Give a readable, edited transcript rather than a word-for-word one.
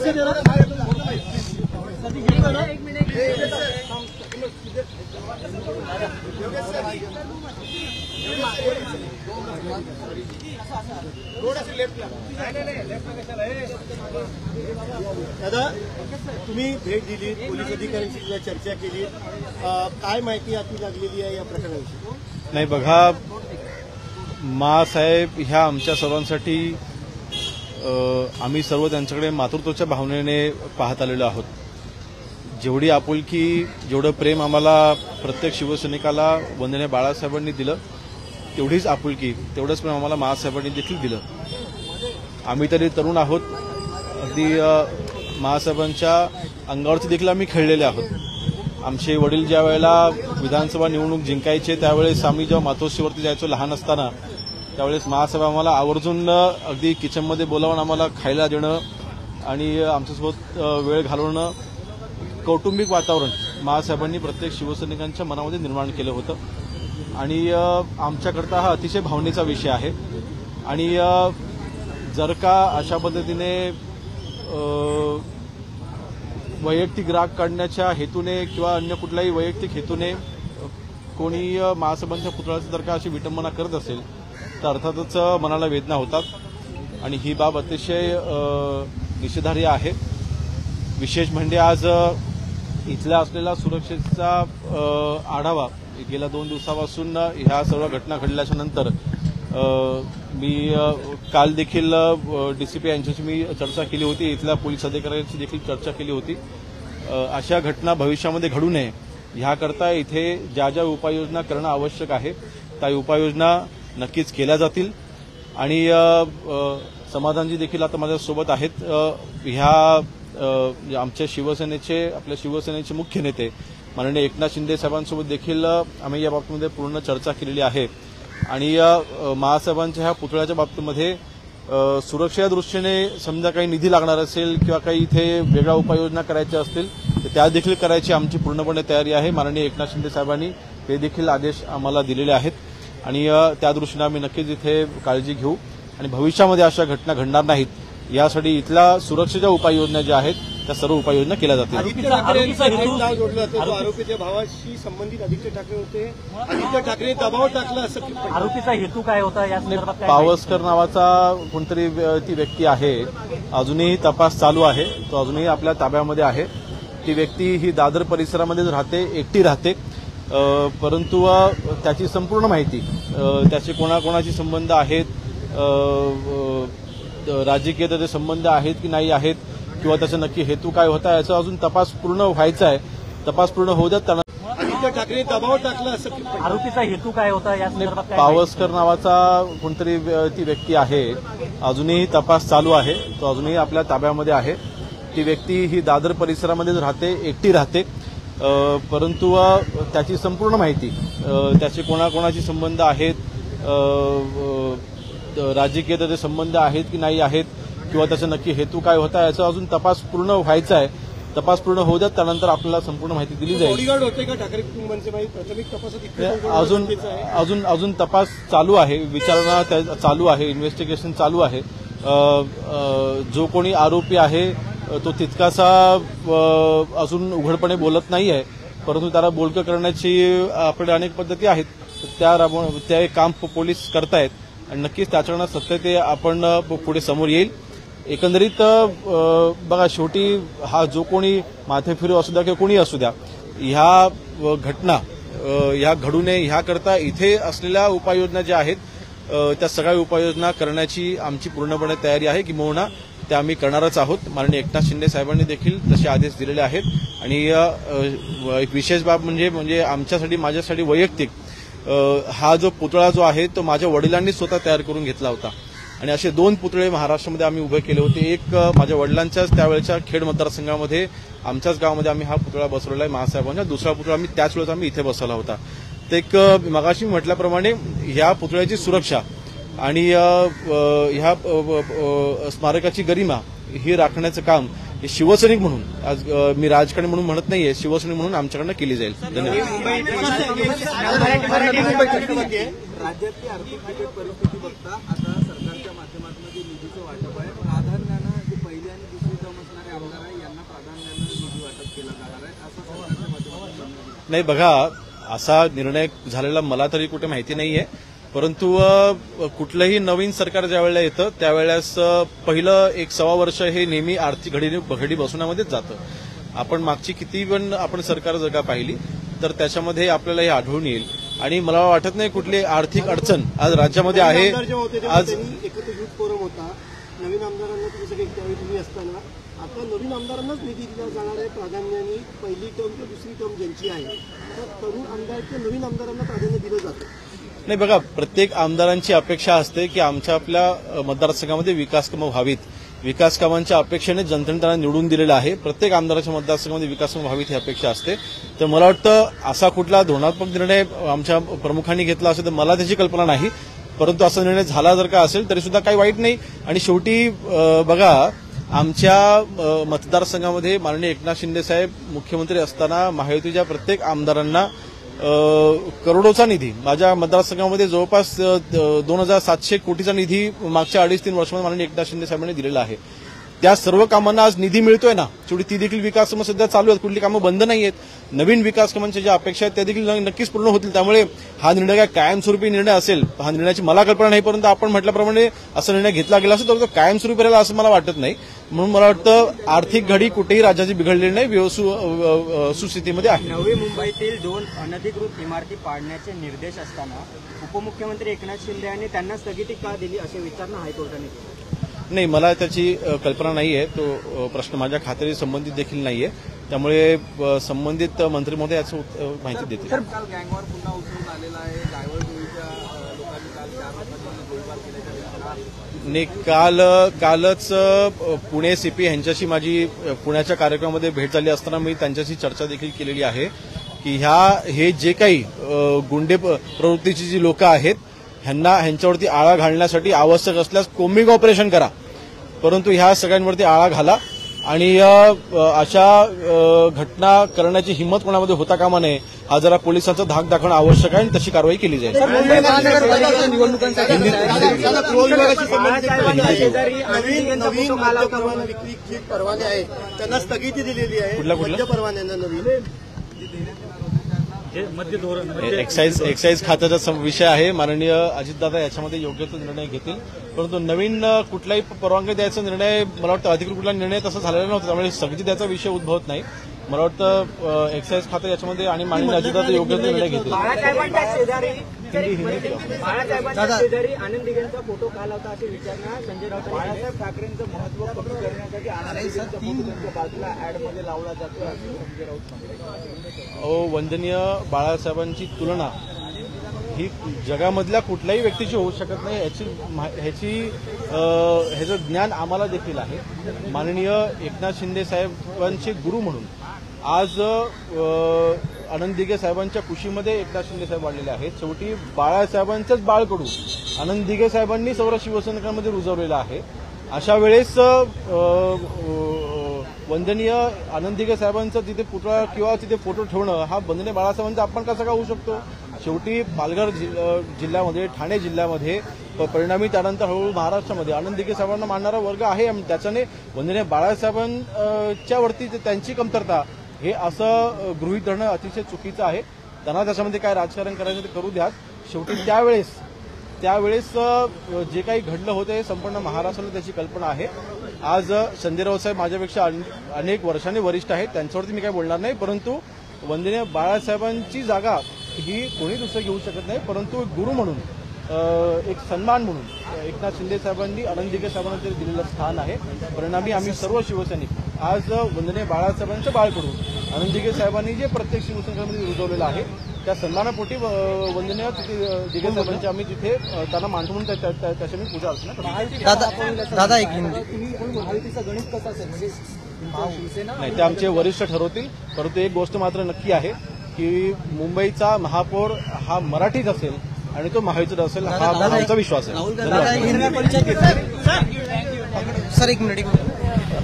दादा, तुम्ही भेट दिली, पोलीस अधिकाऱ्यांशी चर्चा केली, काय माहिती आपली लागलेली आहे या प्रकरणाविषयी? नाही बघा, मासाहेब ह्या आमच्या सर्वांसाठी आम्ही सर्व त्यांच्याकडे मातृत्वाच्या भावनेने पाहत आलेलो आहोत. जेवढी आपुलकी, जेवढं प्रेम आम्हाला प्रत्येक शिवसैनिकाला वंदनीय बाळासाहेबांनी दिलं, तेवढीच आपुलकी, तेवढंच प्रेम आम्हाला महासाहेबांनी देखील दिलं. आम्ही तरी तरुण आहोत, अगदी महासाहेबांच्या अंगावरती देखील आम्ही खेळलेले आहोत. आमचे वडील ज्या वेळेला विधानसभा निवडणूक जिंकायचे त्यावेळेस आम्ही जेव्हा मातोश्रीवरती जायचो लहान असताना, त्यावेळेस महासाहेब आम्हाला आवर्जून अगदी किचनमध्ये बोलावून आम्हाला खायला देणं आणि आमच्यासोबत वेळ घालवणं, कौटुंबिक वातावरण महासाहेबांनी प्रत्येक शिवसैनिकांच्या मनामध्ये निर्माण केलं होतं. आणि आमच्याकरता हा अतिशय भावनेचा विषय आहे. आणि जर का अशा पद्धतीने वैयक्तिक राग काढण्याच्या हेतूने किंवा अन्य कुठल्याही वैयक्तिक हेतूने कोणी महासाहेबांच्या पुतळ्याची जर का अशी विटंबना करत असेल तर अर्थातच मनाला वेदना होतात आणि ही बाब अतिशय निषेधार्ह आहे. विशेष म्हणजे आज इथला असलेला सुरक्षेचा आढावा गेल्या 2 दिवसापासून ह्या सर्व घटना घडल्याच्या नंतर मी काल देखील डीसीपी यांच्याशी मी चर्चा केली होती, इथल्या पोलीस अधिकाऱ्यांशी देखील चर्चा केली होती. अशा घटना भविष्यामध्ये घडू नये ह्याकरता इथे ज्या ज्या उपाययोजना करणं आवश्यक आहे त्या उपाययोजना नक्कीच केल्या जातील. आणि समाधानजी देखील आता माझ्यासोबत आहेत. ह्या आमच्या आपल्या शिवसेनेचे मुख्य नेते माननीय एकनाथ शिंदे साहेबांसोबत देखील आम्ही या बाबतीमध्ये पूर्ण चर्चा केलेली आहे. आणि महासाहेबांच्या ह्या पुतळ्याच्या बाबतीमध्ये सुरक्षेच्या दृष्टीने समजा काही निधी लागणार असेल किंवा काही इथे वेगळ्या उपाययोजना करायच्या असतील तर त्या देखील करायची आमची पूर्णपणे तयारी आहे. माननीय एकनाथ शिंदे साहेबांनी ते देखील आदेश आम्हाला दिलेले आहेत आणि त्या दृष्टीने आम्ही नक्कीच इथे काळजी घेऊ आणि भविष्यामध्ये अशा घटना घडणार नाहीत यासाठी इथल्या सुरक्षेच्या उपाययोजना ज्या आहेत त्या सर्व उपाययोजना केल्या जातील. आरोपीच्या भावाशी संबंधित आदित्य ठाकरे होते, आदित्य ठाकरे दबाव टाकला असं आरोपीचा हेतू काय होता या संदर्भात? पावसकर नावाचा कोणतरी ती व्यक्ती आहे, अजूनही तपास चालू आहे, तो अजूनही आपल्या ताब्यामध्ये आहे. ती व्यक्ती ही दादर परिसरामध्ये राहते, एकटी राहते, परंतु त्याची संपूर्ण माहिती, त्याचे कोणाकोणाचे संबंध आहेत, राजकीय त्याचे संबंध आहेत की नाही आहेत किंवा त्याचा नक्की हेतू काय होता याचा अजून तपास पूर्ण व्हायचा आहे. तपास पूर्ण होऊ द्यात. त्यांना आदित्य ठाकरे दबाव टाकला असं आरोपीचा हेतू काय होता या संदर्भात? पावसकर नावाचा कोणतरी ती व्यक्ती आहे, अजूनही तपास चालू आहे, तो अजूनही आपल्या ताब्यामध्ये आहे. ती व्यक्ती ही दादर परिसरामध्ये राहते, एकटी राहते, परंतु त्याची संपूर्ण माहिती, त्याचे कोणाकोणाचे संबंध आहेत, राजकीय त्याचे संबंध आहेत की नाही आहेत किंवा त्याचा नक्की हेतू काय होता याचा अजून तपास पूर्ण व्हायचा आहे. तपास पूर्ण होऊ द्यात, त्यानंतर आपल्याला संपूर्ण माहिती दिली जाईल. बॉडीगार्ड होते का ठाकरे कुटुंबांचे? प्राथमिक तपासात अजून तपास चालू आहे, विचारणा चालू आहे, इन्व्हेस्टिगेशन चालू आहे. जो कोणी आरोपी आहे तो तितकासा अजून उघडपणे बोलत नाही आहे, परंतु त्याला बोलकं करण्याची आपल्याकडे अनेक पद्धती आहेत, त्या काम पोलीस करतायत आणि नक्कीच त्याच्याकडनं सत्य ते आपण पुढे समोर येईल. एकंदरीत बघा, शेवटी हा जो कोणी माथेफिरू असू द्या किंवा कोणी असू द्या, ह्या घटना ह्या घडू नये ह्याकरता इथे असलेल्या उपाययोजना ज्या आहेत त्या सगळ्या उपाययोजना करण्याची आमची पूर्णपणे तयारी आहे, किंबहुना त्या आम्ही करणारच आहोत. माननीय एकनाथ शिंदे साहेबांनी देखील तसे आदेश दिलेले आहेत. आणि एक विशेष बाब म्हणजे आमच्यासाठी, माझ्यासाठी वैयक्तिक हा जो पुतळा जो आहे तो माझ्या वडिलांनी स्वतः तयार करून घेतला होता आणि असे 2 पुतळे महाराष्ट्रामध्ये आम्ही उभे केले होते. एक माझ्या वडिलांच्याच त्यावेळेच्या खेड मतदारसंघामध्ये आमच्याच गावामध्ये आम्ही हा पुतळा बसवलेला आहे महासाहेबांचा. दुसरा पुतळा आम्ही त्याच वेळेस आम्ही इथे बसवला होता. तर एक मगाशी म्हटल्याप्रमाणे ह्या पुतळ्याची सुरक्षा आणि ह्या स्मारकाची गरिमा ही राखण्याचं काम हे शिवसैनिक म्हणून, आज मी राजकारणी म्हणून म्हणत नाहीये, शिवसैनिक म्हणून आमच्याकडनं केली जाईल. धन्यवाद. राज्यातली आर्थिक परिस्थिती बघता आता सरकारच्या माध्यमातून जे निधीचं वाटप आहे, प्राधान्यानं जे पहिली आणि दुसरी टर्म असणारे नाही बघा, असा निर्णय झालेला मला तरी कुठे माहिती नाहीये, परंतु कुठलंही नवीन सरकार ज्या वेळेला येतं त्यावेळेस पहिलं 1.25 वर्ष हे नेहमी आर्थिक घडी बसवण्यामध्येच जातं. आपण मागची किती पण आपण सरकार जर का पाहिली तर त्याच्यामध्ये आपल्याला हे आढळून येईल. आणि मला वाटत नाही कुठली आर्थिक अडचण आज राज्यामध्ये आहे. आज एकत्र युथ फोरम होता, नवीन आमदारांना तुम्ही सगळे त्यावेळी तुम्ही असताना आता नवीन आमदारांनाच निधी दिला जाणार आहे प्राधान्याने. पहिली टर्म किंवा दुसरी टर्म ज्यांची आहे तर तरुण आमदार किंवा नवीन आमदारांना प्राधान्य दिलं जातं. नाही बघा, प्रत्येक आमदारांची अपेक्षा असते की आमच्या आपल्या मतदारसंघामध्ये विकास कामं व्हावीत. विकास कामांच्या अपेक्षेने जनतेने त्यांना निवडून दिलेलं आहे. प्रत्येक आमदाराच्या मतदारसंघामध्ये विकास कामं व्हावीत ही अपेक्षा असते. तर मला वाटतं असा कुठला धोरणात्मक निर्णय आमच्या प्रमुखांनी घेतला असेल तर मला त्याची कल्पना नाही, परंतु असा निर्णय झाला जर का असेल तरी सुद्धा काही वाईट नाही. आणि शेवटी बघा, आमच्या मतदारसंघामध्ये माननीय एकनाथ शिंदे साहेब मुख्यमंत्री असताना महायुतीच्या प्रत्येक आमदारांना करोडोचा निधी, माझ्या मतदारसंघामध्ये जवळपास 2,700 कोटीचा निधी मागच्या 2.5-3 वर्षामध्ये माननीय एकनाथ शिंदे साहेबांनी दिलेला आहे. त्या सर्व कामांना आज निधी मिळतोय ना, शेवटी ती देखील विकास कामं सध्या चालू आहेत, कुठली कामं बंद नाही आहेत. नवीन विकास कामांच्या ज्या अपेक्षा आहेत त्या देखील नक्कीच पूर्ण होतील. त्यामुळे हा निर्णय काय कायमस्वरूपी निर्णय असेल हा निर्णयाची मला कल्पना नाही, परंतु आपण म्हटल्याप्रमाणे असा निर्णय घेतला गेला असेल तर तो कायमस्वरूपी राहिला असं मला वाटत नाही. म्हणून मला वाटतं आर्थिक घडी कुठेही राज्याची बिघडलेली नाही, सुस्थितीमध्ये आहे. नवी मुंबईतील 2 अनधिकृत इमारती पाडण्याचे निर्देश असताना उपमुख्यमंत्री एकनाथ शिंदे यांनी त्यांना स्थगिती का दिली अशी विचारणा हायकोर्टाने केली. नाही, मला त्याची कल्पना नाहीये. तो प्रश्न माझ्या खात्याशी संबंधित देखील नाहीये, त्यामुळे संबंधित मंत्री महोदय याची माहिती देतील. काल गँगवर पुन्हा उचलून आलेला आहे. डायव्हर टोळीच्या लोकांनी काल 4 लोकांनी गोळीबार केल्याच्या नाही, कालच पुणे सीपी यांच्याशी माझी पुण्याच्या कार्यक्रमामध्ये भेट झाली असताना मी त्यांच्याशी चर्चा देखील केलेली आहे की हे जे काही गुंडे प्रवृत्तीची जी लोक आहेत ह्यांच्यावरती आळा घालण्यासाठी आवश्यक असल्यास कोम्बिंग ऑपरेशन करा, परंतु ह्या सगळ्यांवरती आळा घाला आणि अशा घटना करण्याची हिंमत कोणामध्ये होता कामा नये. हा जरा पोलिसांचा धाक दाखवणं आवश्यक आहे आणि तशी कारवाई केली जाईल. नवीन विक्री परवाने आहेत त्यांना स्थगिती दिलेली आहे. कुठल्या परवान्यांना नवीन मध्य धोरण एक्साईज खात्याचा विषय आहे. माननीय अजितदादा याच्यामध्ये योग्य तो निर्णय घेतील, परंतु नवीन कुठलाही परवानगी द्यायचा निर्णय मला वाटतं अधिकृत कुठला निर्णय तसा झालेला नव्हता, त्यामुळे स्थगिती द्यायचा विषय उद्भवत नाही. मला वाटतं एक्साईज खातं याच्यामध्ये आणि माननीय अजितदादा योग्य तो निर्णय घेतील. बाळासाहेबांच्या शेजारी आनंद दिघेंचा फोटो काल होता अशी विचारणा संजय राऊत. बाळासाहेब ठाकरेंचं महत्व कमी करण्यासाठी आनंद दिघेंचा फोटो त्यांच्या बाजूला ऍडमध्ये लावला जातो असं संजय राऊत सांगतात. वंदनीय बाळासाहेबांची तुलना ही जगामधल्या कुठल्याही व्यक्तीची होऊ शकत नाही, ह्याचं ज्ञान आम्हाला देखील आहे. माननीय एकनाथ शिंदे साहेबांचे गुरु म्हणून आज आनंद दिघे साहेबांच्या कुशीमध्ये एकनाथ शिंदे साहेब वाढलेले आहेत. शेवटी बाळासाहेबांचंच बाळकडू आनंद दिघे साहेबांनी सर्व शिवसैनिकांमध्ये रुजवलेलं आहे. अशा वेळेस वंदनीय आनंद दिघे साहेबांचं तिथे पुतळा किंवा तिथे फोटो ठेवणं हा वंदनीय बाळासाहेबांचा अपमान कसा का होऊ शकतो. शेवटी पालघर जिल्ह्यामध्ये ठाणे जिल्ह्यामध्ये परिणामी त्यानंतर हळूहळू महाराष्ट्रामध्ये आनंद दिघे साहेबांना मानणारा वर्ग आहे. त्याच्याने वंदनीय बाळासाहेबांच्या वरती त्यांची कमतरता हे असं गृहीत धरणं अतिशय चुकीचं आहे. त्यांना त्याच्यामध्ये काय राजकारण करायचं ते करू द्या. शेवटी त्यावेळेस जे काही घडलं होतं हे संपूर्ण महाराष्ट्राला त्याची कल्पना आहे. आज संजय राऊत साहेब माझ्यापेक्षा अनेक वर्षांनी वरिष्ठ आहेत, त्यांच्यावरती मी काय बोलणार नाही, परंतु वंदनीय बाळासाहेबांची जागा ही कोणी दुसरं घेऊ शकत नाही, परंतु गुरु म्हणून एक सन्मान म्हणून एकनाथ शिंदे साहेबांनी आनंद दिघे साहेबांना ते दिलेलं स्थान आहे. परिणामी आम्ही सर्व शिवसैनिक आज वंदनीय बाळासाहेबांचं बाळकडू आनंद दिघे साहेबांनी जे प्रत्येक शिवसैनिकांमध्ये रुजवलेलं आहे त्या सन्मानापोटी वंदनीय दिघे साहेबांची आम्ही तिथे त्यांना मानतो म्हणून त्याची मी पूजा अर्चना करतो. दादा एक महायुतीचा गणित कसा असेल नाही, ते आमचे वरिष्ठ ठरवतील, परंतु एक गोष्ट मात्र नक्की आहे की मुंबईचा महापौर हा मराठीच असेल आणि तो महायुतीचा असेल हा आमचा विश्वास आहे. सर एक मिनिट